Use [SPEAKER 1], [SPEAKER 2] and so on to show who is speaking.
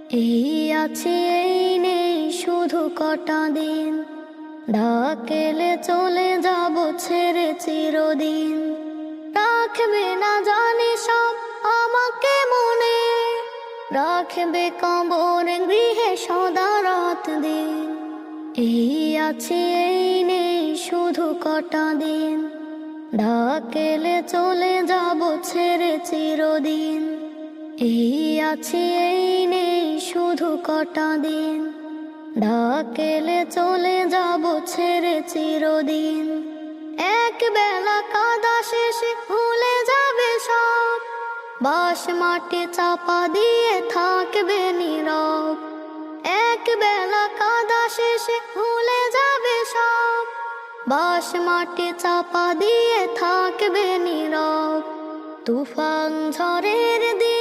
[SPEAKER 1] এই আছি এই নেই শুধু কটা দিন, ডাকেলে চলে যাব ছেড়ে চিরদিন। রাখবে না জানি সব আমাকে মনে, রাখবে কবর গৃহে সদা রাত দিন। এই আছি এই নেই শুধু কটা দিন, ডাকেলে চলে যাব ছেড়ে চিরদিন। এই আছি এই নেই শুধু কটা দিন, ডাকেলে চলে যাব ছেড়ে চিরদিন। এক বেলা কাদা শেষে ভুলে যাবে সব, বাঁশ মাটি চাপা দিয়ে থাকবে নীরব। এক বেলা কাদা শেষে ভুলে যাবে সব, বাঁশ মাটি চাপা দিয়ে থাকবে নীরব। তুফান ঝড়ের দিন